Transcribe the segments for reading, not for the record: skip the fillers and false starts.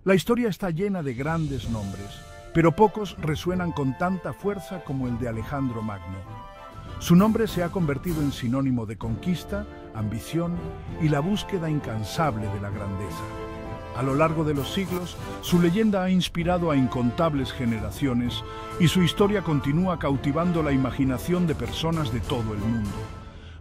La historia está llena de grandes nombres, pero pocos resuenan con tanta fuerza como el de Alejandro Magno. Su nombre se ha convertido en sinónimo de conquista, ambición y la búsqueda incansable de la grandeza. A lo largo de los siglos, su leyenda ha inspirado a incontables generaciones y su historia continúa cautivando la imaginación de personas de todo el mundo.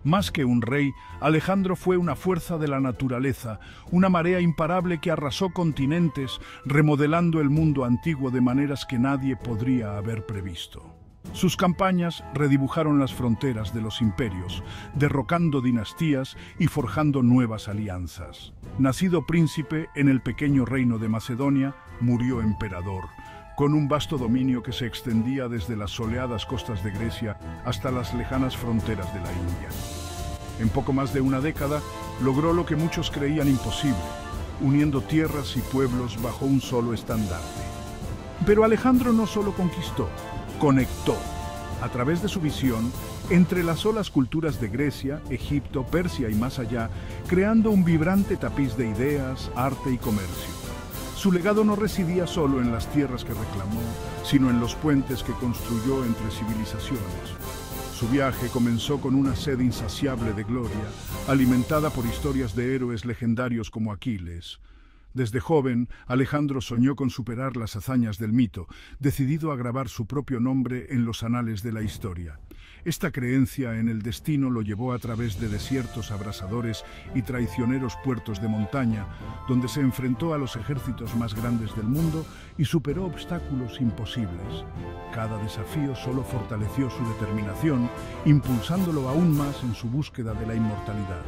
Más que un rey, Alejandro fue una fuerza de la naturaleza, una marea imparable que arrasó continentes, remodelando el mundo antiguo de maneras que nadie podría haber previsto. Sus campañas redibujaron las fronteras de los imperios, derrocando dinastías y forjando nuevas alianzas. Nacido príncipe en el pequeño reino de Macedonia, murió emperador, con un vasto dominio que se extendía desde las soleadas costas de Grecia hasta las lejanas fronteras de la India. En poco más de una década, logró lo que muchos creían imposible, uniendo tierras y pueblos bajo un solo estandarte. Pero Alejandro no solo conquistó, conectó, a través de su visión, entrelazó las culturas de Grecia, Egipto, Persia y más allá, creando un vibrante tapiz de ideas, arte y comercio. Su legado no residía solo en las tierras que reclamó, sino en los puentes que construyó entre civilizaciones. Su viaje comenzó con una sed insaciable de gloria, alimentada por historias de héroes legendarios como Aquiles. Desde joven, Alejandro soñó con superar las hazañas del mito, decidido a grabar su propio nombre en los anales de la historia. Esta creencia en el destino lo llevó a través de desiertos abrasadores y traicioneros puertos de montaña, donde se enfrentó a los ejércitos más grandes del mundo y superó obstáculos imposibles. Cada desafío solo fortaleció su determinación, impulsándolo aún más en su búsqueda de la inmortalidad.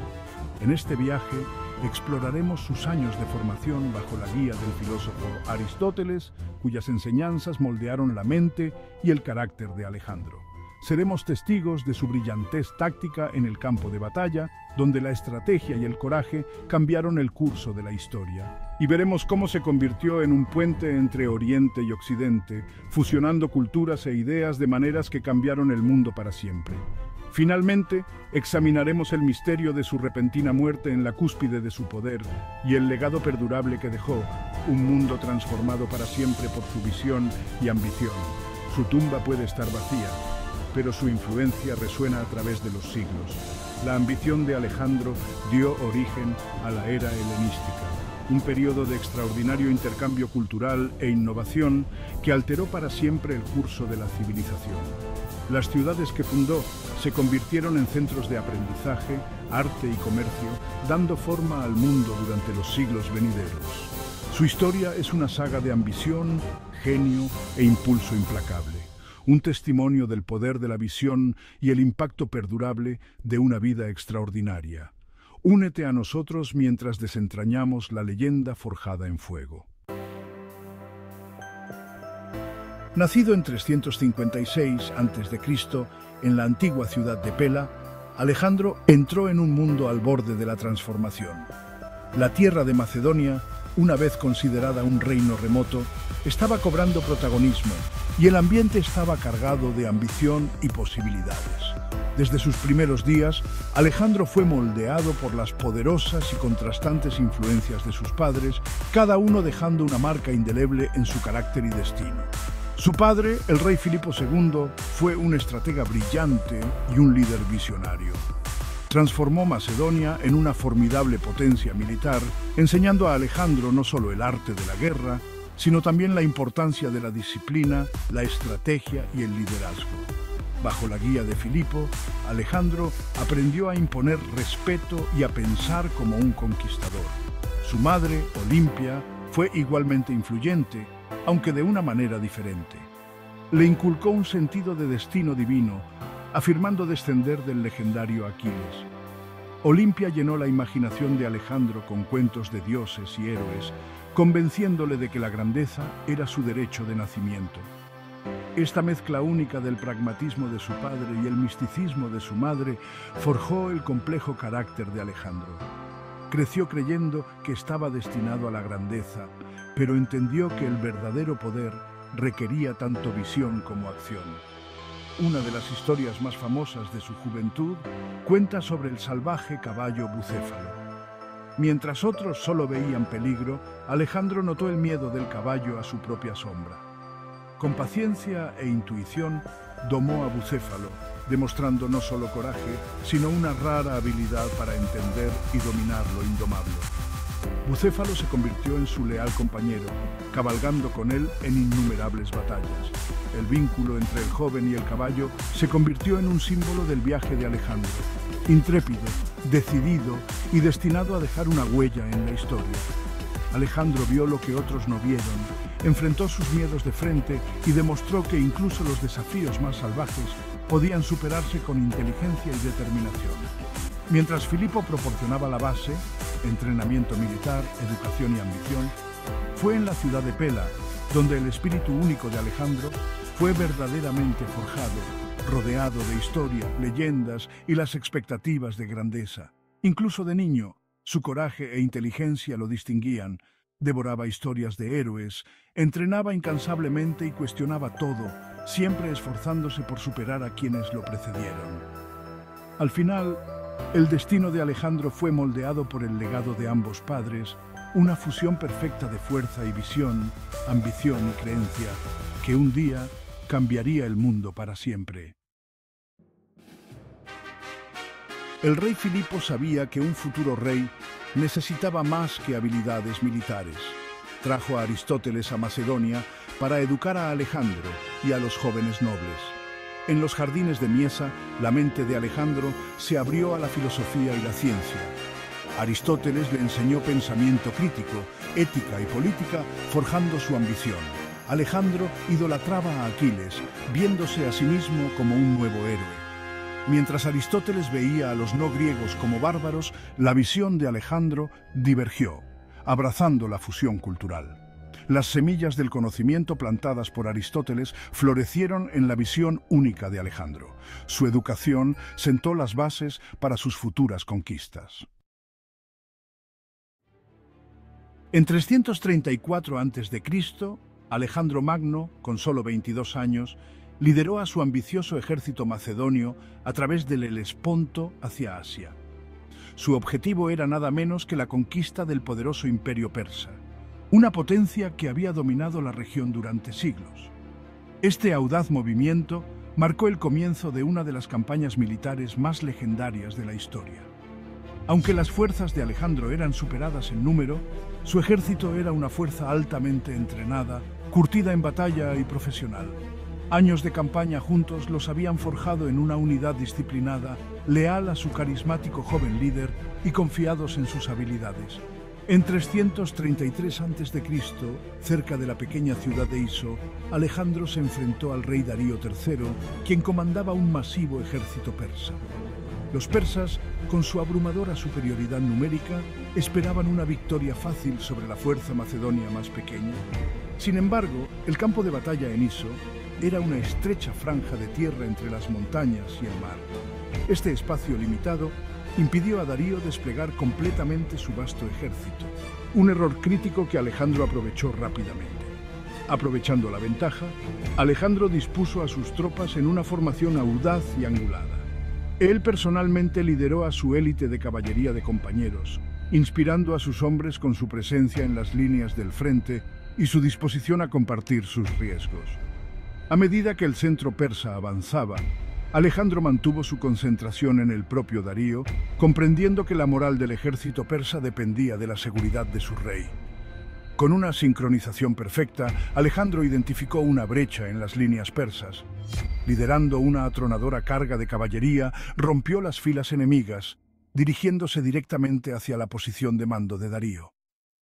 En este viaje, exploraremos sus años de formación bajo la guía del filósofo Aristóteles, cuyas enseñanzas moldearon la mente y el carácter de Alejandro. Seremos testigos de su brillantez táctica en el campo de batalla, donde la estrategia y el coraje cambiaron el curso de la historia. Y veremos cómo se convirtió en un puente entre Oriente y Occidente, fusionando culturas e ideas de maneras que cambiaron el mundo para siempre. Finalmente, examinaremos el misterio de su repentina muerte en la cúspide de su poder y el legado perdurable que dejó, un mundo transformado para siempre por su visión y ambición. Su tumba puede estar vacía, pero su influencia resuena a través de los siglos. La ambición de Alejandro dio origen a la era helenística, un periodo de extraordinario intercambio cultural e innovación que alteró para siempre el curso de la civilización. Las ciudades que fundó se convirtieron en centros de aprendizaje, arte y comercio, dando forma al mundo durante los siglos venideros. Su historia es una saga de ambición, genio e impulso implacable, un testimonio del poder de la visión y el impacto perdurable de una vida extraordinaria. Únete a nosotros mientras desentrañamos la leyenda forjada en fuego. Nacido en 356 a.C. en la antigua ciudad de Pela, Alejandro entró en un mundo al borde de la transformación. La tierra de Macedonia, una vez considerada un reino remoto, estaba cobrando protagonismo y el ambiente estaba cargado de ambición y posibilidades. Desde sus primeros días, Alejandro fue moldeado por las poderosas y contrastantes influencias de sus padres, cada uno dejando una marca indeleble en su carácter y destino. Su padre, el rey Filipo II, fue un estratega brillante y un líder visionario. Transformó Macedonia en una formidable potencia militar, enseñando a Alejandro no solo el arte de la guerra, sino también la importancia de la disciplina, la estrategia y el liderazgo. Bajo la guía de Filipo, Alejandro aprendió a imponer respeto y a pensar como un conquistador. Su madre, Olimpia, fue igualmente influyente, aunque de una manera diferente. Le inculcó un sentido de destino divino, afirmando descender del legendario Aquiles. Olimpia llenó la imaginación de Alejandro con cuentos de dioses y héroes, convenciéndole de que la grandeza era su derecho de nacimiento. Esta mezcla única del pragmatismo de su padre y el misticismo de su madre forjó el complejo carácter de Alejandro. Creció creyendo que estaba destinado a la grandeza, pero entendió que el verdadero poder requería tanto visión como acción. Una de las historias más famosas de su juventud cuenta sobre el salvaje caballo bucéfalo. Mientras otros solo veían peligro, Alejandro notó el miedo del caballo a su propia sombra. Con paciencia e intuición, domó a Bucéfalo, demostrando no solo coraje, sino una rara habilidad para entender y dominar lo indomable. Bucéfalo se convirtió en su leal compañero, cabalgando con él en innumerables batallas. El vínculo entre el joven y el caballo se convirtió en un símbolo del viaje de Alejandro, intrépido, decidido y destinado a dejar una huella en la historia. Alejandro vio lo que otros no vieron, enfrentó sus miedos de frente y demostró que incluso los desafíos más salvajes podían superarse con inteligencia y determinación. Mientras Filipo proporcionaba la base, entrenamiento militar, educación y ambición, fue en la ciudad de Pela, donde el espíritu único de Alejandro fue verdaderamente forjado, rodeado de historia, leyendas y las expectativas de grandeza. Incluso de niño, su coraje e inteligencia lo distinguían. Devoraba historias de héroes, entrenaba incansablemente y cuestionaba todo, siempre esforzándose por superar a quienes lo precedieron. Al final, el destino de Alejandro fue moldeado por el legado de ambos padres, una fusión perfecta de fuerza y visión, ambición y creencia, que un día cambiaría el mundo para siempre. El rey Filipo sabía que un futuro rey necesitaba más que habilidades militares. Trajo a Aristóteles a Macedonia para educar a Alejandro y a los jóvenes nobles. En los jardines de Miesa, la mente de Alejandro se abrió a la filosofía y la ciencia. Aristóteles le enseñó pensamiento crítico, ética y política, forjando su ambición. Alejandro idolatraba a Aquiles, viéndose a sí mismo como un nuevo héroe. Mientras Aristóteles veía a los no griegos como bárbaros, la visión de Alejandro divergió, abrazando la fusión cultural. Las semillas del conocimiento plantadas por Aristóteles florecieron en la visión única de Alejandro. Su educación sentó las bases para sus futuras conquistas. En 334 a.C., Alejandro Magno, con solo 22 años, lideró a su ambicioso ejército macedonio a través del Helesponto hacia Asia. Su objetivo era nada menos que la conquista del poderoso imperio persa, una potencia que había dominado la región durante siglos. Este audaz movimiento marcó el comienzo de una de las campañas militares más legendarias de la historia. Aunque las fuerzas de Alejandro eran superadas en número, su ejército era una fuerza altamente entrenada, curtida en batalla y profesional. Años de campaña juntos los habían forjado en una unidad disciplinada, leal a su carismático joven líder y confiados en sus habilidades. En 333 a.C., cerca de la pequeña ciudad de Iso, Alejandro se enfrentó al rey Darío III, quien comandaba un masivo ejército persa. Los persas, con su abrumadora superioridad numérica, esperaban una victoria fácil sobre la fuerza macedonia más pequeña. Sin embargo, el campo de batalla en Iso era una estrecha franja de tierra entre las montañas y el mar. Este espacio limitado impidió a Darío desplegar completamente su vasto ejército, un error crítico que Alejandro aprovechó rápidamente. Aprovechando la ventaja, Alejandro dispuso a sus tropas en una formación audaz y angulada. Él personalmente lideró a su élite de caballería de compañeros, inspirando a sus hombres con su presencia en las líneas del frente y su disposición a compartir sus riesgos. A medida que el centro persa avanzaba, Alejandro mantuvo su concentración en el propio Darío, comprendiendo que la moral del ejército persa dependía de la seguridad de su rey. Con una sincronización perfecta, Alejandro identificó una brecha en las líneas persas. Liderando una atronadora carga de caballería, rompió las filas enemigas, dirigiéndose directamente hacia la posición de mando de Darío.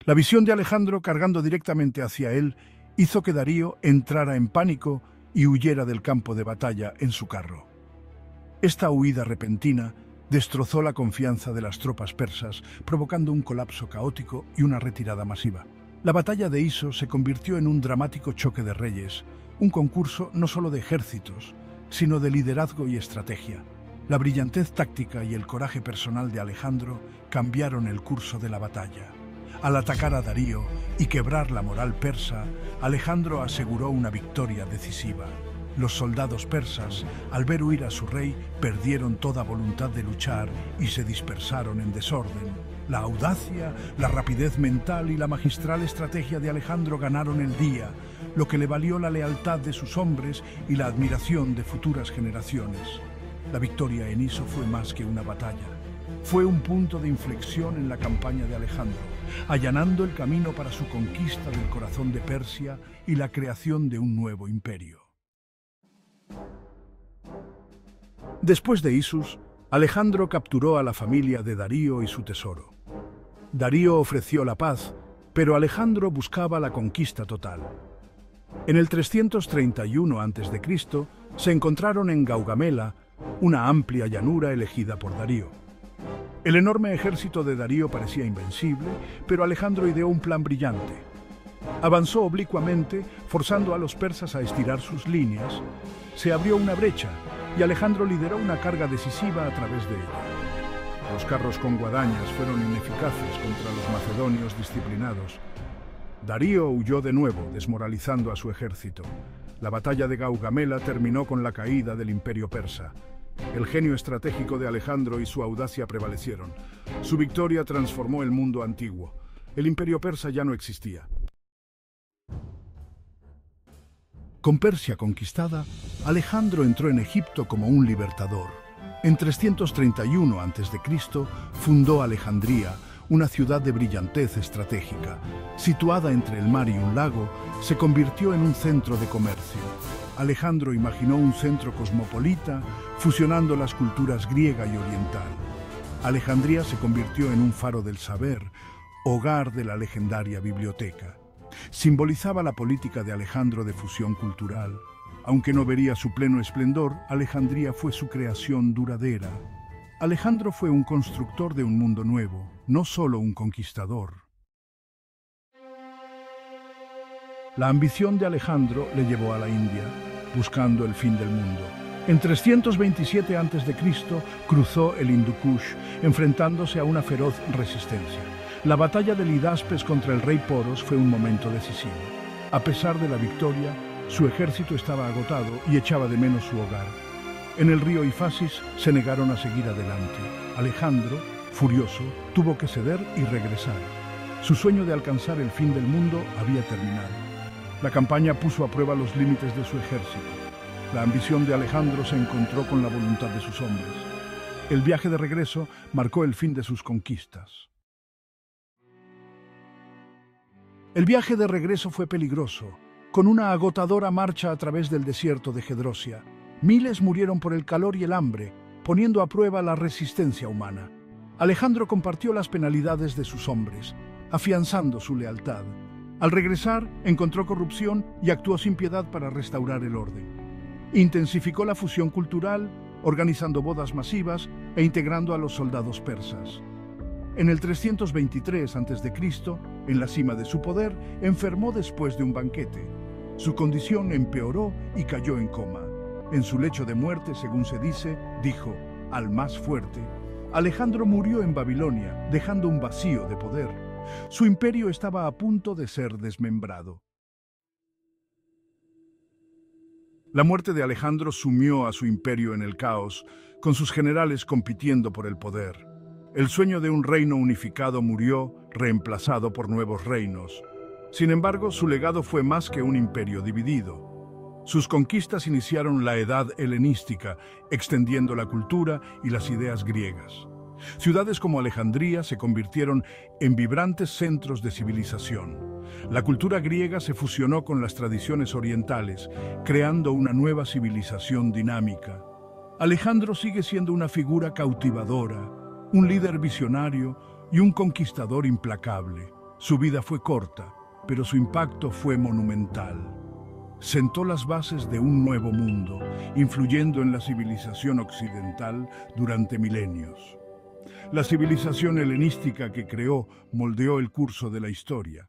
La visión de Alejandro, cargando directamente hacia él, hizo que Darío entrara en pánico y huyera del campo de batalla en su carro. Esta huida repentina destrozó la confianza de las tropas persas, provocando un colapso caótico y una retirada masiva. La batalla de Iso se convirtió en un dramático choque de reyes, un concurso no solo de ejércitos, sino de liderazgo y estrategia. La brillantez táctica y el coraje personal de Alejandro cambiaron el curso de la batalla. Al atacar a Darío y quebrar la moral persa, Alejandro aseguró una victoria decisiva. Los soldados persas, al ver huir a su rey, perdieron toda voluntad de luchar y se dispersaron en desorden. La audacia, la rapidez mental y la magistral estrategia de Alejandro ganaron el día, lo que le valió la lealtad de sus hombres y la admiración de futuras generaciones. La victoria en Iso fue más que una batalla. Fue un punto de inflexión en la campaña de Alejandro, allanando el camino para su conquista del corazón de Persia y la creación de un nuevo imperio. Después de Isus, Alejandro capturó a la familia de Darío y su tesoro. Darío ofreció la paz, pero Alejandro buscaba la conquista total. En el 331 a.C. se encontraron en Gaugamela, una amplia llanura elegida por Darío. El enorme ejército de Darío parecía invencible, pero Alejandro ideó un plan brillante. Avanzó oblicuamente, forzando a los persas a estirar sus líneas. Se abrió una brecha y Alejandro lideró una carga decisiva a través de ella. Los carros con guadañas fueron ineficaces contra los macedonios disciplinados. Darío huyó de nuevo, desmoralizando a su ejército. La batalla de Gaugamela terminó con la caída del imperio persa. El genio estratégico de Alejandro y su audacia prevalecieron. Su victoria transformó el mundo antiguo. El imperio persa ya no existía. Con Persia conquistada, Alejandro entró en Egipto como un libertador. En 331 a.C. fundó Alejandría, una ciudad de brillantez estratégica. Situada entre el mar y un lago, se convirtió en un centro de comercio. Alejandro imaginó un centro cosmopolita, fusionando las culturas griega y oriental. Alejandría se convirtió en un faro del saber, hogar de la legendaria biblioteca. Simbolizaba la política de Alejandro de fusión cultural. Aunque no vería su pleno esplendor, Alejandría fue su creación duradera. Alejandro fue un constructor de un mundo nuevo, no solo un conquistador. La ambición de Alejandro le llevó a la India, buscando el fin del mundo. En 327 a.C. cruzó el Hindu Kush, enfrentándose a una feroz resistencia. La batalla de Hidaspes contra el rey Poros fue un momento decisivo. A pesar de la victoria, su ejército estaba agotado y echaba de menos su hogar. En el río Ifasis se negaron a seguir adelante. Alejandro, furioso, tuvo que ceder y regresar. Su sueño de alcanzar el fin del mundo había terminado. La campaña puso a prueba los límites de su ejército. La ambición de Alejandro se encontró con la voluntad de sus hombres. El viaje de regreso marcó el fin de sus conquistas. El viaje de regreso fue peligroso, con una agotadora marcha a través del desierto de Gedrosia. Miles murieron por el calor y el hambre, poniendo a prueba la resistencia humana. Alejandro compartió las penalidades de sus hombres, afianzando su lealtad. Al regresar, encontró corrupción y actuó sin piedad para restaurar el orden. Intensificó la fusión cultural, organizando bodas masivas e integrando a los soldados persas. En el 323 a.C., en la cima de su poder, enfermó después de un banquete. Su condición empeoró y cayó en coma. En su lecho de muerte, según se dice, dijo, al más fuerte, Alejandro murió en Babilonia, dejando un vacío de poder. Su imperio estaba a punto de ser desmembrado. La muerte de Alejandro sumió a su imperio en el caos, con sus generales compitiendo por el poder. El sueño de un reino unificado murió, reemplazado por nuevos reinos. Sin embargo, su legado fue más que un imperio dividido. Sus conquistas iniciaron la edad helenística, extendiendo la cultura y las ideas griegas. Ciudades como Alejandría se convirtieron en vibrantes centros de civilización. La cultura griega se fusionó con las tradiciones orientales, creando una nueva civilización dinámica. Alejandro sigue siendo una figura cautivadora, un líder visionario y un conquistador implacable. Su vida fue corta, pero su impacto fue monumental. Sentó las bases de un nuevo mundo, influyendo en la civilización occidental durante milenios. La civilización helenística que creó moldeó el curso de la historia.